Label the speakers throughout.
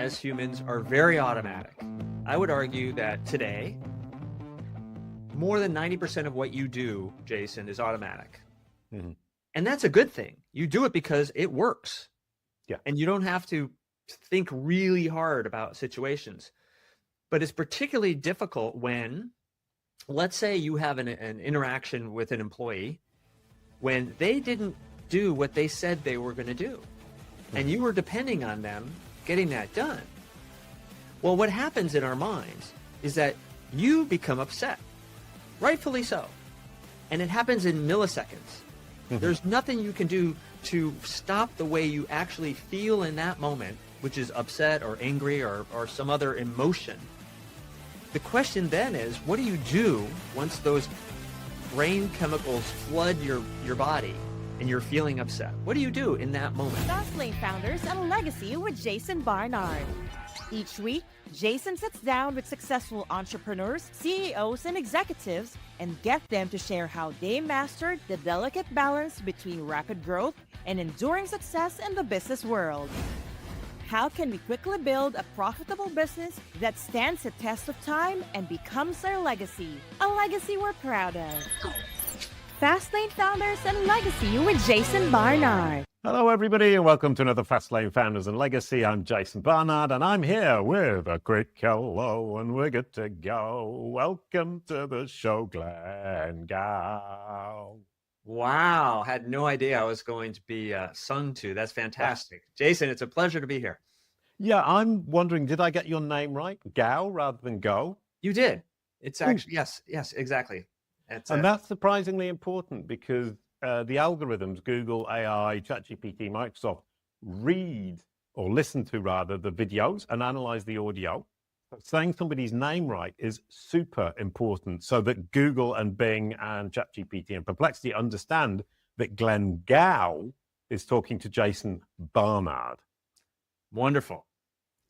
Speaker 1: as humans are very automatic. I would argue that today, more than 90% of what you do, Jason, is automatic. Mm-hmm. And that's a good thing. You do it because it works.
Speaker 2: Yeah.
Speaker 1: And you don't have to think really hard about situations. But it's particularly difficult when, let's say you have an interaction with an employee when they didn't do what they said they were going to do. And you were depending on them getting that done. Well, what happens in our minds is that you become upset, rightfully so. And it happens in milliseconds. There's nothing you can do to stop the way you actually feel in that moment, which is upset or angry or some other emotion. The question then is, what do you do once those brain chemicals flood your body and you're feeling upset? What do you do in that moment?
Speaker 3: Fastlane Founders and Legacy with Jason Barnard. Each week, Jason sits down with successful entrepreneurs, CEOs, and executives and get them to share how they mastered the delicate balance between rapid growth and enduring success in the business world. How can we quickly build a profitable business that stands the test of time and becomes our legacy? A legacy we're proud of. Fastlane Founders and Legacy with Jason Barnard.
Speaker 2: Hello, everybody, and welcome to another Fastlane Founders and Legacy. I'm Jason Barnard, and I'm here with a quick hello, and we're good to go. Welcome to the show, Glenn Gow.
Speaker 1: Wow, had no idea I was going to be sung to. That's fantastic. Jason, it's a pleasure to be here.
Speaker 2: Yeah, I'm wondering, did I get your name right? Gow rather than Go?
Speaker 1: You did. It's actually, yes, exactly.
Speaker 2: And that's surprisingly important because the algorithms, Google, AI, ChatGPT, Microsoft, read or listen to rather the videos and analyze the audio. Saying somebody's name right is super important so that Google and Bing and ChatGPT and Perplexity understand that Glenn Gow is talking to Jason Barnard.
Speaker 1: Wonderful.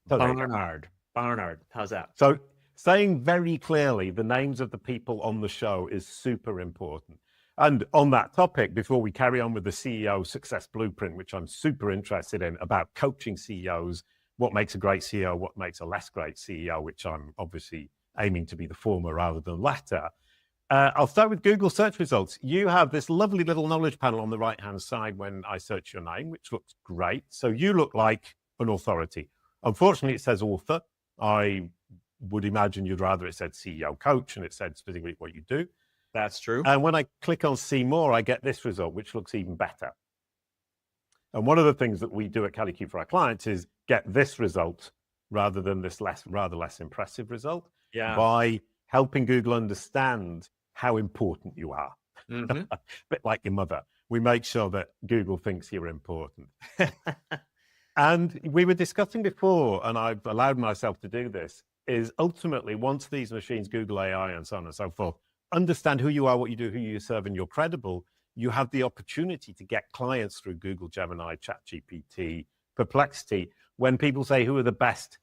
Speaker 2: So
Speaker 1: Barnard. How's that?
Speaker 2: So saying very clearly the names of the people on the show is super important. And on that topic, before we carry on with the CEO Success Blueprint, which I'm super interested in about coaching CEOs, what makes a great CEO, what makes a less great CEO, which I'm obviously aiming to be the former rather than latter. I'll start with Google search results. You have this lovely little knowledge panel on the right-hand side when I search your name, which looks great. So you look like an authority. Unfortunately, it says author. I would imagine you'd rather it said CEO coach and it said specifically what you do.
Speaker 1: That's true.
Speaker 2: And when I click on see more, I get this result, which looks even better. And one of the things that we do at CaliQ for our clients is get this result rather than this rather less impressive result by helping Google understand how important you are. A bit like your mother. We make sure that Google thinks you're important. And we were discussing before, and I've allowed myself to do this, is ultimately once these machines, Google AI and so on and so forth, understand who you are, what you do, who you serve, and you're credible, you have the opportunity to get clients through Google, Gemini, ChatGPT, Perplexity. When people say, who are the best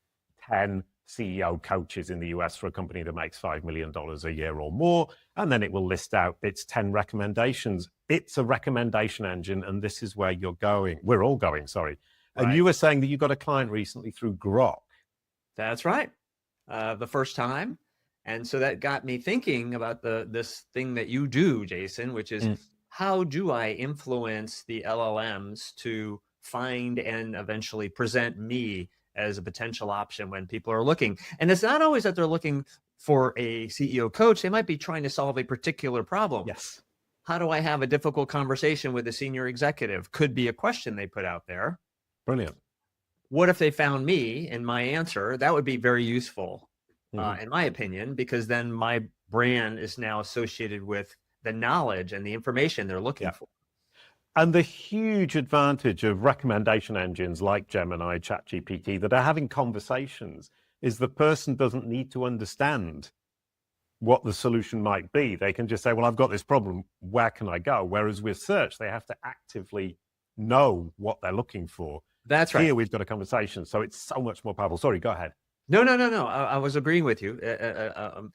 Speaker 2: 10 CEO coaches in the US for a company that makes $5 million a year or more, and then it will list out its 10 recommendations. It's a recommendation engine, and this is where you're going. We're all going, sorry. And
Speaker 1: right.
Speaker 2: You were saying that you got a client recently through Grok.
Speaker 1: That's right. The first time. And so that got me thinking about this thing that you do, Jason, which is how do I influence the LLMs to find and eventually present me as a potential option when people are looking? And it's not always that they're looking for a CEO coach. They might be trying to solve a particular problem.
Speaker 2: Yes.
Speaker 1: How do I have a difficult conversation with a senior executive? Could be a question they put out there.
Speaker 2: Brilliant.
Speaker 1: What if they found me and my answer? That would be very useful, in my opinion, because then my brand is now associated with the knowledge and the information they're looking for.
Speaker 2: And the huge advantage of recommendation engines like Gemini, ChatGPT that are having conversations is the person doesn't need to understand what the solution might be. They can just say, well, I've got this problem. Where can I go? Whereas with search, they have to actively know what they're looking for.
Speaker 1: That's right.
Speaker 2: Here we've got a conversation. So it's so much more powerful. Sorry, go ahead.
Speaker 1: No. I was agreeing with you. There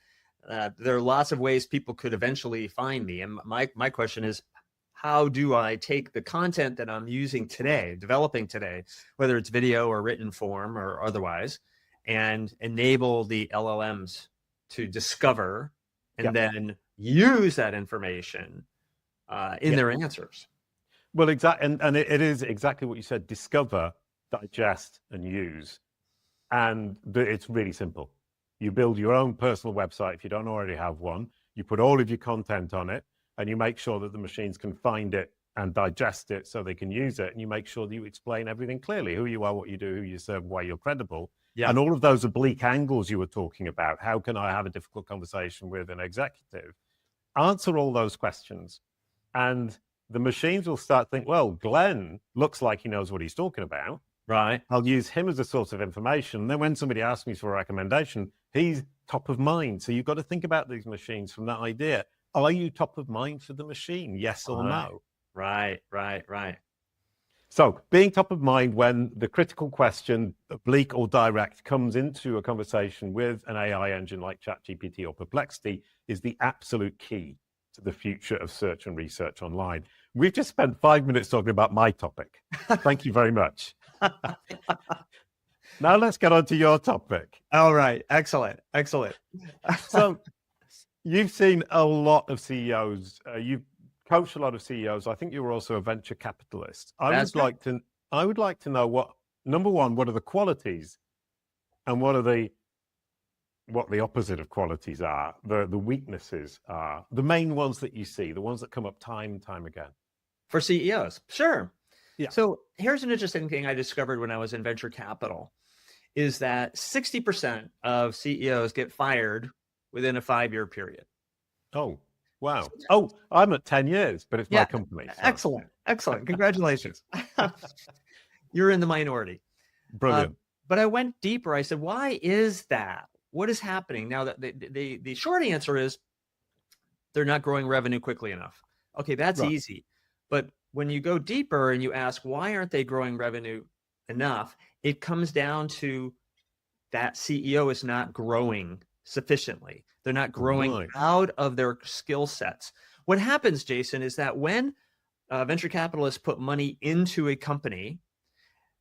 Speaker 1: are lots of ways people could eventually find me. And my question is, how do I take the content that I'm using today, developing today, whether it's video or written form or otherwise, and enable the LLMs to discover and then use that information in their answers.
Speaker 2: Well, exactly. And it is exactly what you said: discover, digest, and use. And it's really simple. You build your own personal website if you don't already have one. You put all of your content on it, and you make sure that the machines can find it and digest it so they can use it. And you make sure that you explain everything clearly: who you are, what you do, who you serve, why you're credible. Yeah. And all of those oblique angles you were talking about. How can I have a difficult conversation with an executive? Answer all those questions. And the machines will start to think, well, Glenn looks like he knows what he's talking about.
Speaker 1: Right.
Speaker 2: I'll use him as a source of information. And then when somebody asks me for a recommendation, he's top of mind. So you've got to think about these machines from that idea. Are you top of mind for the machine? Yes or no?
Speaker 1: Right.
Speaker 2: So being top of mind when the critical question, oblique or direct, comes into a conversation with an AI engine like ChatGPT or Perplexity is the absolute key to the future of search and research online. We've just spent 5 minutes talking about my topic. Thank you very much. Now let's get on to your topic.
Speaker 1: All right. Excellent.
Speaker 2: So you've seen a lot of CEOs. You've coached a lot of CEOs. I think you were also a venture capitalist. I would like to know what are the qualities and what the opposite of qualities are, the weaknesses are, the main ones that you see, the ones that come up time and time again.
Speaker 1: For CEOs, sure.
Speaker 2: Yeah.
Speaker 1: So here's an interesting thing I discovered when I was in venture capital, is that 60% of CEOs get fired within a 5-year period.
Speaker 2: Oh, wow. Oh, I'm at 10 years, but it's my company. So.
Speaker 1: Excellent. Congratulations. You're in the minority.
Speaker 2: Brilliant.
Speaker 1: But I went deeper. I said, why is that? What is happening? Now, the short answer is they're not growing revenue quickly enough. Okay, that's easy. But when you go deeper and you ask, why aren't they growing revenue enough? It comes down to that CEO is not growing sufficiently. They're not growing out of their skill sets. What happens, Jason, is that when venture capitalists put money into a company,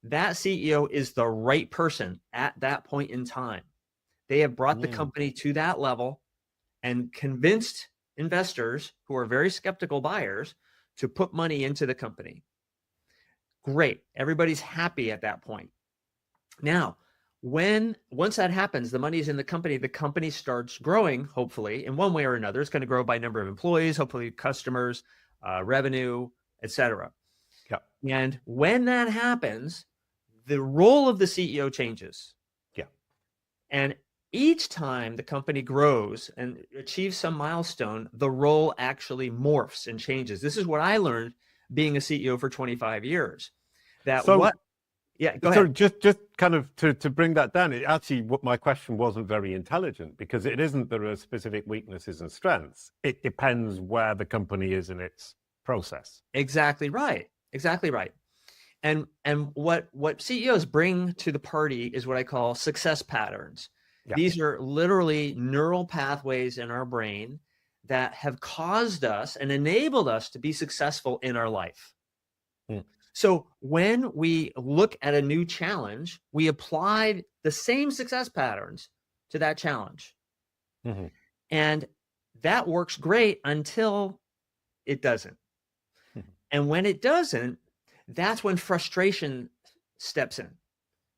Speaker 1: that CEO is the right person at that point in time. They have brought the company to that level and convinced investors who are very skeptical buyers to put money into the company. Great. Everybody's happy at that point. Now, once that happens, the money is in the company starts growing, hopefully, in one way or another. It's going to grow by number of employees, hopefully customers, revenue, etc.
Speaker 2: Yeah.
Speaker 1: And when that happens, the role of the CEO changes.
Speaker 2: Yeah.
Speaker 1: And each time the company grows and achieves some milestone, the role actually morphs and changes. This is what I learned being a CEO for 25 years. Go ahead.
Speaker 2: Just kind of to bring that down, what my question wasn't very intelligent, because it isn't there are specific weaknesses and strengths. It depends where the company is in its process.
Speaker 1: Exactly right. And what CEOs bring to the party is what I call success patterns. Yeah. These are literally neural pathways in our brain that have caused us and enabled us to be successful in our life. So when we look at a new challenge, we apply the same success patterns to that challenge.
Speaker 2: Mm-hmm.
Speaker 1: And that works great until it doesn't. Mm-hmm. And when it doesn't, that's when frustration steps in.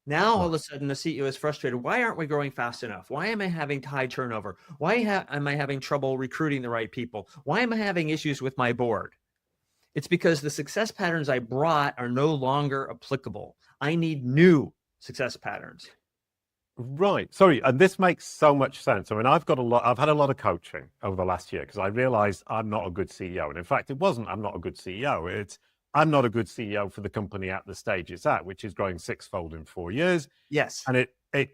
Speaker 1: Now, all of a sudden, the CEO is frustrated. Why aren't we growing fast enough? Why am I having high turnover? Why am I having trouble recruiting the right people? Why am I having issues with my board? It's because the success patterns I brought are no longer applicable. I need new success patterns.
Speaker 2: Right. Sorry. And this makes so much sense. I mean, I've had a lot of coaching over the last year because I realized I'm not a good CEO. And in fact, it wasn't, I'm not a good CEO. It's, I'm not a good CEO for the company at the stage it's at, which is growing 6-fold in 4 years.
Speaker 1: Yes.
Speaker 2: And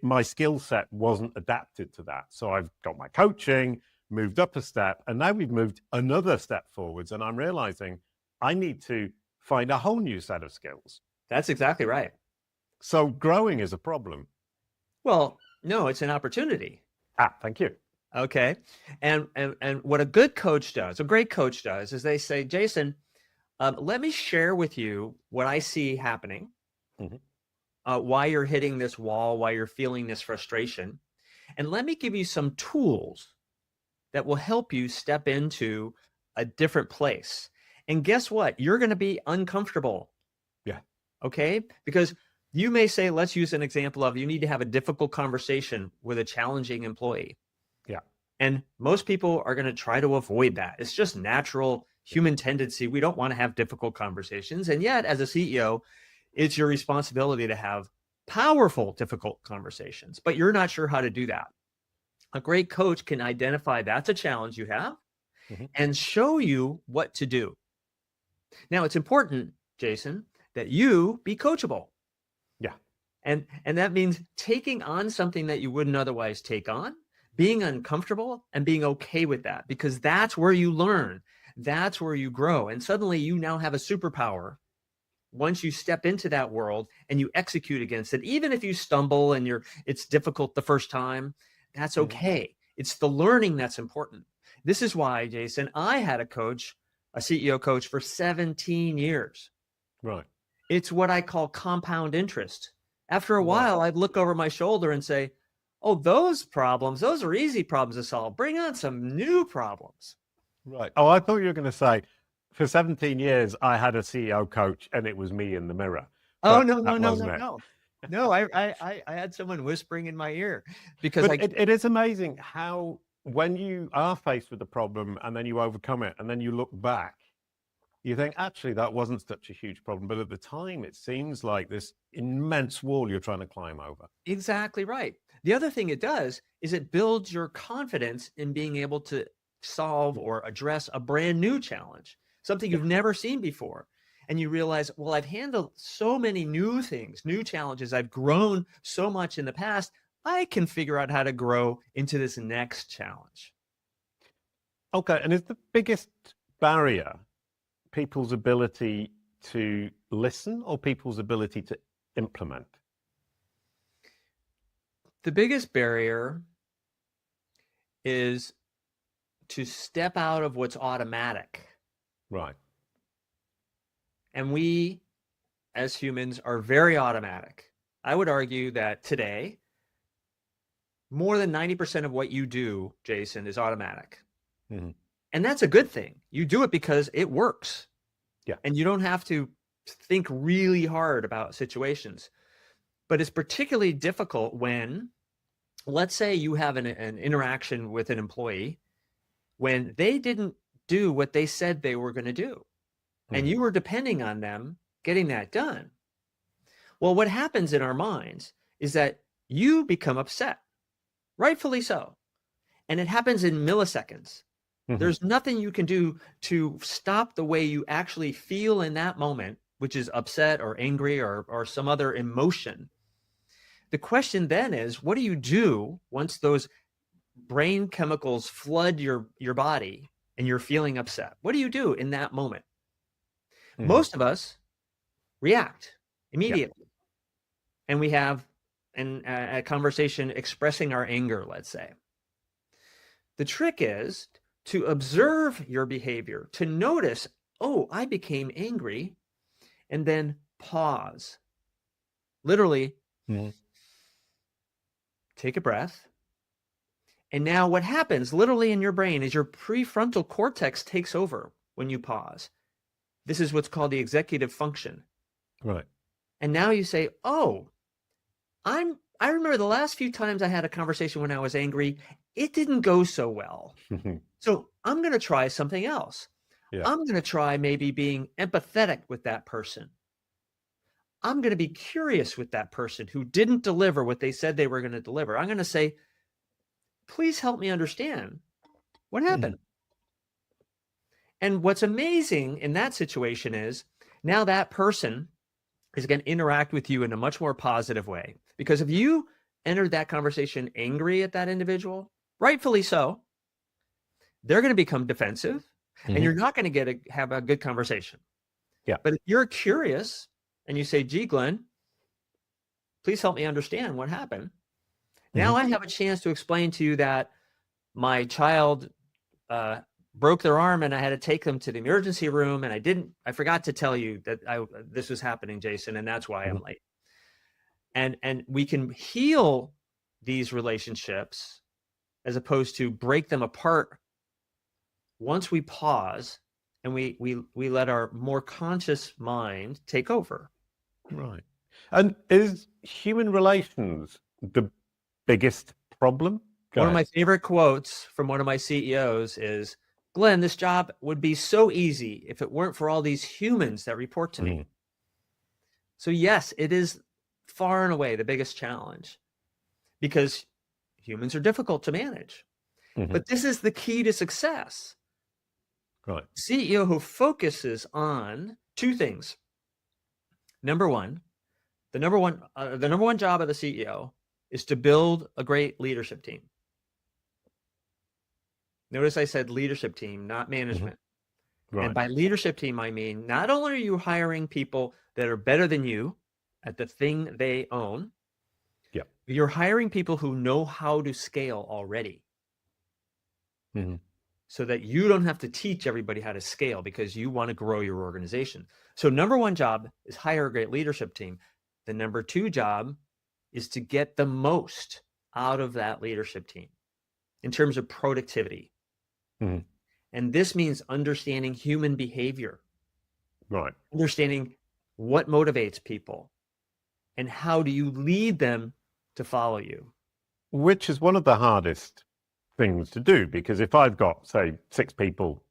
Speaker 2: my skill set wasn't adapted to that. So I've got my coaching, moved up a step, and now we've moved another step forwards. And I'm realizing I need to find a whole new set of skills.
Speaker 1: That's exactly right.
Speaker 2: So growing is a problem.
Speaker 1: Well, no, it's an opportunity.
Speaker 2: Thank you.
Speaker 1: Okay. And what a good coach does, a great coach does, is they say, Jason, Let me share with you what I see happening,
Speaker 2: Mhm.
Speaker 1: why you're hitting this wall, why you're feeling this frustration. And let me give you some tools that will help you step into a different place. And guess what? You're going to be uncomfortable.
Speaker 2: Yeah.
Speaker 1: Okay. Because you may say, let's use an example of you need to have a difficult conversation with a challenging employee.
Speaker 2: Yeah.
Speaker 1: And most people are going to try to avoid that. It's just natural human tendency. We don't want to have difficult conversations. And yet, as a CEO, it's your responsibility to have powerful, difficult conversations, but you're not sure how to do that. A great coach can identify that's a challenge you have
Speaker 2: Mhm.
Speaker 1: and show you what to do. Now, it's important, Jason, that you be coachable.
Speaker 2: Yeah.
Speaker 1: And that means taking on something that you wouldn't otherwise take on, being uncomfortable and being okay with that, because that's where you learn. That's where you grow. And suddenly you now have a superpower once you step into that world and you execute against it. Even if you stumble and it's difficult the first time, that's
Speaker 2: Mhm.
Speaker 1: okay. It's the learning that's important. This is why, Jason, I had a coach, a CEO coach for 17 years.
Speaker 2: Right.
Speaker 1: It's what I call compound interest. After a
Speaker 2: Right.
Speaker 1: while, I'd look over my shoulder and say, oh, those problems, those are easy problems to solve. Bring on some new problems.
Speaker 2: Right. Oh, I thought you were going to say, for 17 years, I had a CEO coach and it was me in the mirror.
Speaker 1: Oh,
Speaker 2: But
Speaker 1: no, no,
Speaker 2: that
Speaker 1: no,
Speaker 2: wasn't
Speaker 1: no,
Speaker 2: it.
Speaker 1: no. No, I had someone whispering in my ear because
Speaker 2: But it is amazing how when you are faced with a problem and then you overcome it and then you look back, you think, actually, that wasn't such a huge problem. But at the time, it seems like this immense wall you're trying to climb over.
Speaker 1: Exactly right. The other thing it does is it builds your confidence in being able to solve or address a brand new challenge, something
Speaker 2: Yeah.
Speaker 1: you've never seen before. And you realize, well, I've handled so many new things, new challenges. I've grown so much in the past. I can figure out how to grow into this next challenge.
Speaker 2: Okay. And is the biggest barrier people's ability to listen or people's ability to implement?
Speaker 1: The biggest barrier is to step out of what's automatic.
Speaker 2: Right.
Speaker 1: And we, as humans, are very automatic. I would argue that today, more than 90% of what you do, Jason, is automatic.
Speaker 2: Mm-hmm.
Speaker 1: And that's a good thing. You do it because it works.
Speaker 2: Yeah.
Speaker 1: And you don't have to think really hard about situations. But it's particularly difficult when, let's say you have an interaction with an employee when they didn't do what they said they were going to do. And you were depending on them getting that done. Well, what happens in our minds is that you become upset, rightfully so. And it happens in milliseconds.
Speaker 2: Mm-hmm.
Speaker 1: There's nothing you can do to stop the way you actually feel in that moment, which is upset or angry or some other emotion. The question then is, what do you do once those brain chemicals flood your body and you're feeling upset? What do you do in that moment?
Speaker 2: Mm-hmm.
Speaker 1: Most of us react immediately. And we have a conversation expressing our anger, let's say. The trick is to observe your behavior, to notice, oh, I became angry, and then pause. Literally, take a breath. And now what happens literally in your brain is your prefrontal cortex takes over when you pause. This is what's called the executive function.
Speaker 2: Right.
Speaker 1: And now you say, oh, I remember the last few times I had a conversation when I was angry, it didn't go so well. So I'm going to try something else.
Speaker 2: Yeah.
Speaker 1: I'm going to try maybe being empathetic with that person. I'm going to be curious with that person who didn't deliver what they said they were going to deliver. I'm going to say, please help me understand what happened. And what's amazing in that situation is now that person is going to interact with you in a much more positive way. Because if you entered that conversation angry at that individual, rightfully so, they're going to become defensive and you're not going to have a good conversation.
Speaker 2: Yeah.
Speaker 1: But if you're curious and you say, gee, Glenn, please help me understand what happened. Now I have a chance to explain to you that my child broke their arm and I had to take them to the emergency room, and I forgot to tell you that this was happening, Jason, and that's why I'm late. And we can heal these relationships as opposed to break them apart once we pause and we let our more conscious mind take over.
Speaker 2: Right. And is human relations the biggest problem?
Speaker 1: One of my favorite quotes from one of my CEOs is, Glenn, this job would be so easy if it weren't for all these humans that report to me. So yes, it is far and away the biggest challenge because humans are difficult to manage. But this is the key to success.
Speaker 2: Right.
Speaker 1: CEO who focuses on two things. Number one, the number one job of the CEO is to build a great leadership team. Notice I said leadership team, not management.
Speaker 2: Right.
Speaker 1: And by leadership team, I mean, not only are you hiring people that are better than you at the thing they own, you're hiring people who know how to scale already. So that you don't have to teach everybody how to scale because you want to grow your organization. So number one job is hire a great leadership team. The number two job is to get the most out of that leadership team in terms of productivity. And this means understanding human behavior.
Speaker 2: Right.
Speaker 1: Understanding what motivates people and how do you lead them to follow you.
Speaker 2: Which is one of the hardest things to do, because if I've got, say, 6 people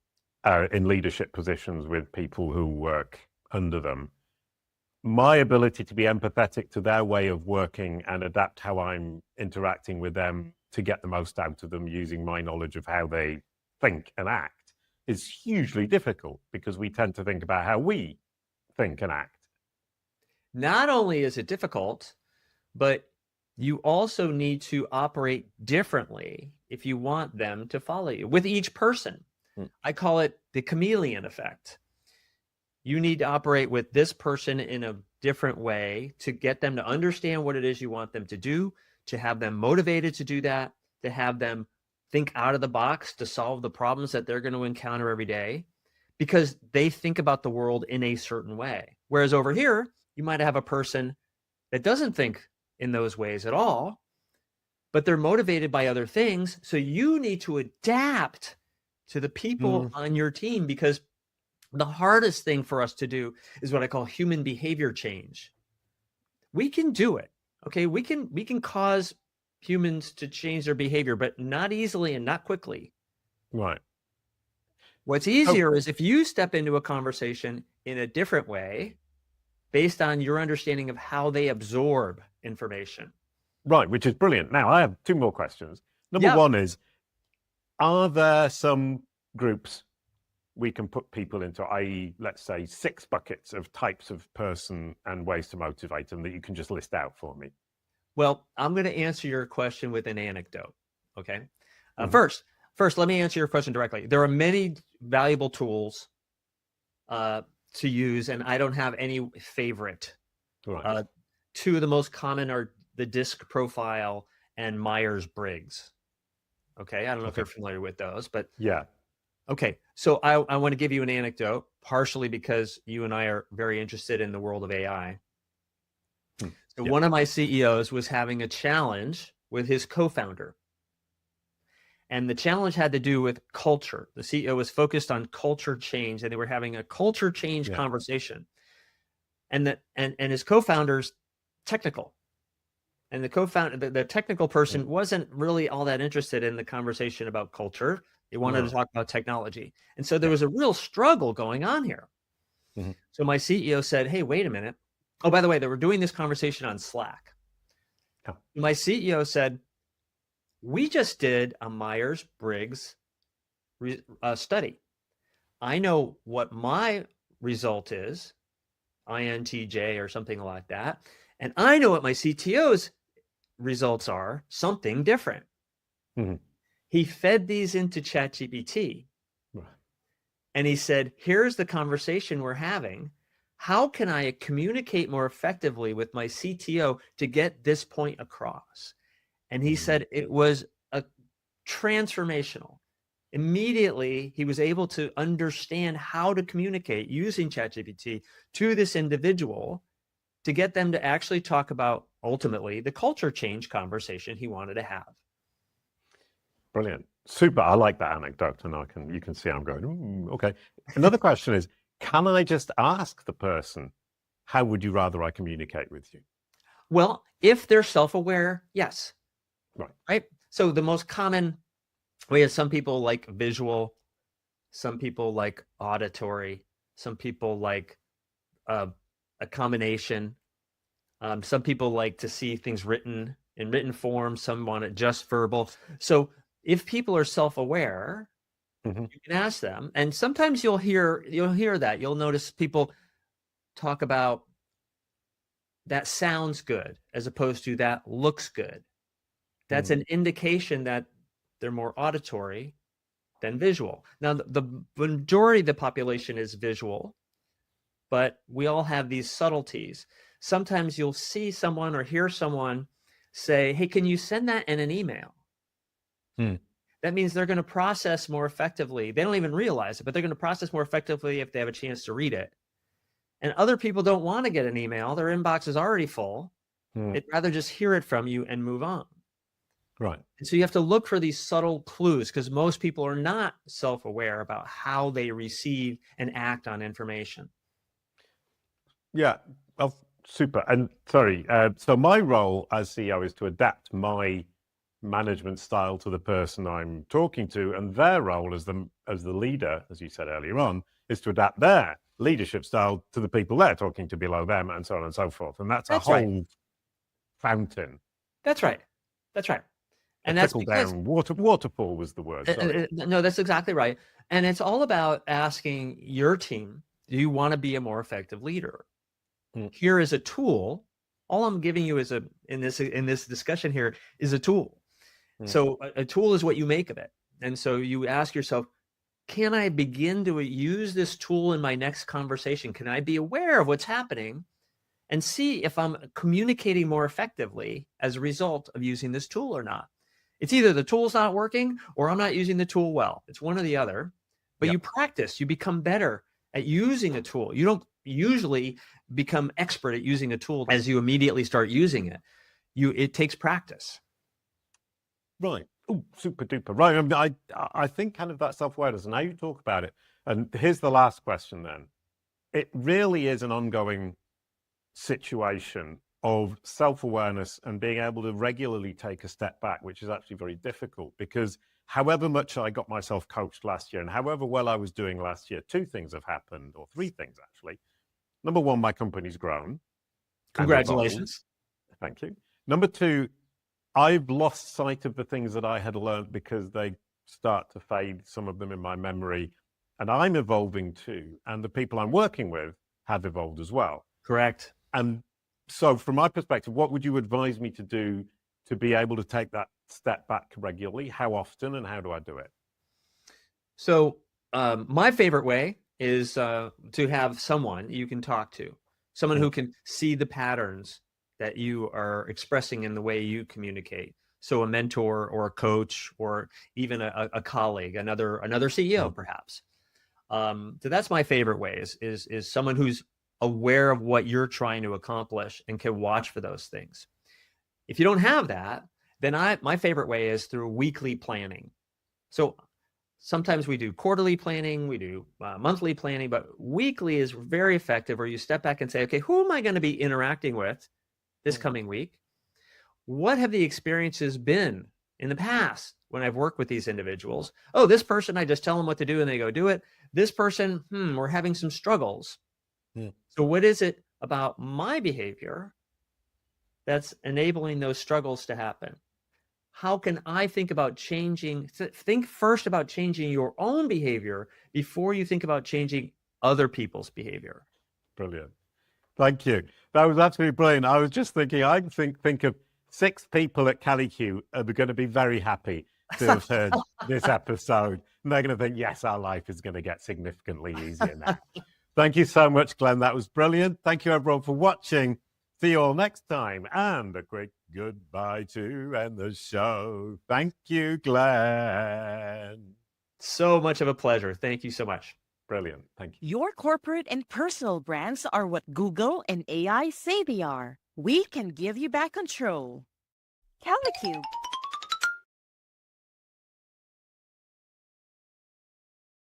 Speaker 2: in leadership positions with people who work under them, my ability to be empathetic to their way of working and adapt how I'm interacting with them to get the most out of them using my knowledge of how they think and act is hugely difficult because we tend to think about how we think and act.
Speaker 1: Not only is it difficult, but you also need to operate differently if you want them to follow you with each person. I call it the chameleon effect. You need to operate with this person in a different way to get them to understand what it is you want them to do, to have them motivated to do that, to have them think out of the box to solve the problems that they're going to encounter every day because they think about the world in a certain way. Whereas over here, you might have a person that doesn't think in those ways at all, but they're motivated by other things. So you need to adapt to the people on your team because the hardest thing for us to do is what I call human behavior change. We can do it. Okay. We can cause humans to change their behavior, but not easily and not quickly.
Speaker 2: Right.
Speaker 1: What's easier is if you step into a conversation in a different way based on your understanding of how they absorb information.
Speaker 2: Right, which is brilliant. Now, I have 2 more questions. Number one is, are there some groups we can put people into, i.e., let's say 6 buckets of types of person and ways to motivate them that you can just list out for me?
Speaker 1: Well, I'm going to answer your question with an anecdote. Okay. First, let me answer your question directly. There are many valuable tools to use, and I don't have any favorite.
Speaker 2: Right.
Speaker 1: 2 of the most common are the DISC profile and Myers-Briggs. Okay. I don't know if you're familiar with those, but
Speaker 2: yeah.
Speaker 1: Okay. So I want to give you an anecdote, partially because you and I are very interested in the world of AI. So one of my CEOs was having a challenge with his co-founder. And the challenge had to do with culture. The CEO was focused on culture change, and they were having a culture change conversation. And his co-founder's technical. And the technical person wasn't really all that interested in the conversation about culture. They wanted to talk about technology. And so there was a real struggle going on here. So my CEO said, hey, wait a minute. Oh, by the way, they were doing this conversation on Slack. My CEO said, we just did a Myers-Briggs study. I know what my result is, INTJ or something like that. And I know what my CTO's results are, something different. He fed these into ChatGPT. And he said, here's the conversation we're having. How can I communicate more effectively with my CTO to get this point across? And he said it was a transformational. immediately he was able to understand how to communicate using ChatGPT to this individual to get them to actually talk about ultimately the culture change conversation he wanted to have.
Speaker 2: Brilliant. Super. I like that anecdote, and you can see I'm going, okay. Another question is, can I just ask the person, how would you rather I communicate with you?
Speaker 1: Well, if they're self-aware, yes.
Speaker 2: Right.
Speaker 1: So the most common way is some people like visual, some people like auditory, some people like a combination. Some people like to see things written in written form. Some want it just verbal. So if people are self-aware,
Speaker 2: Mm-hmm.
Speaker 1: you can ask them, and sometimes you'll hear that. You'll notice people talk about that sounds good as opposed to that looks good. That's an indication that they're more auditory than visual. Now, the majority of the population is visual, but we all have these subtleties. Sometimes you'll see someone or hear someone say, hey, can you send that in an email? That means they're going to process more effectively. They don't even realize it, but they're going to process more effectively if they have a chance to read it. And other people don't want to get an email. Their inbox is already full. They'd rather just hear it from you and move on.
Speaker 2: Right.
Speaker 1: And so you have to look for these subtle clues because most people are not self-aware about how they receive and act on information.
Speaker 2: Yeah. Well, super. And sorry. So my role as CEO is to adapt my management style to the person I'm talking to, and their role as the leader, as you said earlier on, is to adapt their leadership style to the people they're talking to below them, and so on and so forth. And that's a whole fountain.
Speaker 1: That's right. That's right. And
Speaker 2: a
Speaker 1: that's
Speaker 2: trickle
Speaker 1: because
Speaker 2: down waterfall was the word. Sorry.
Speaker 1: No, that's exactly right. And it's all about asking your team, do you want to be a more effective leader? Here is a tool. All I'm giving you is in this discussion here is a tool. So a tool is what you make of it. And so you ask yourself, can I begin to use this tool in my next conversation? Can I be aware of what's happening and see if I'm communicating more effectively as a result of using this tool or not? It's either the tool's not working or I'm not using the tool well. It's one or the other. But you practice, you become better at using a tool. You don't usually become expert at using a tool as you immediately start using it. It takes practice.
Speaker 2: Right. Oh, super duper. Right. I mean, I think kind of that self-awareness, and how you talk about it. And here's the last question then. It really is an ongoing situation of self-awareness and being able to regularly take a step back, which is actually very difficult, because however much I got myself coached last year and however well I was doing last year, two things have happened, or three things actually. Number one, my company's grown.
Speaker 1: Congratulations.
Speaker 2: Thank you. Number two, I've lost sight of the things that I had learned because they start to fade, some of them in my memory, and I'm evolving too. And the people I'm working with have evolved as well.
Speaker 1: Correct.
Speaker 2: And so from my perspective, what would you advise me to do to be able to take that step back regularly? How often and how do I do it?
Speaker 1: So my favorite way is to have someone you can talk to, someone who can see the patterns that you are expressing in the way you communicate. So a mentor or a coach or even a colleague, another CEO perhaps. So that's my favorite way is someone who's aware of what you're trying to accomplish and can watch for those things. If you don't have that, then my favorite way is through weekly planning. So sometimes we do quarterly planning, we do monthly planning, but weekly is very effective where you step back and say, okay, who am I going to be interacting with this coming week? What have the experiences been in the past when I've worked with these individuals? Oh, this person, I just tell them what to do and they go do it. This person, we're having some struggles. So what is it about my behavior that's enabling those struggles to happen? How can I think about changing? Think first about changing your own behavior before you think about changing other people's behavior.
Speaker 2: Brilliant. Thank you. That was absolutely brilliant. I was just thinking, I think of 6 people at CaliQ are going to be very happy to have heard this episode. And they're going to think, yes, our life is going to get significantly easier now. Thank you so much, Glenn. That was brilliant. Thank you, everyone, for watching. See you all next time. And a quick goodbye to end the show. Thank you, Glenn.
Speaker 1: So much of a pleasure. Thank you so much.
Speaker 2: Brilliant. Thank you.
Speaker 3: Your corporate and personal brands are what Google and AI say they are. We can give you back control. CaliCube.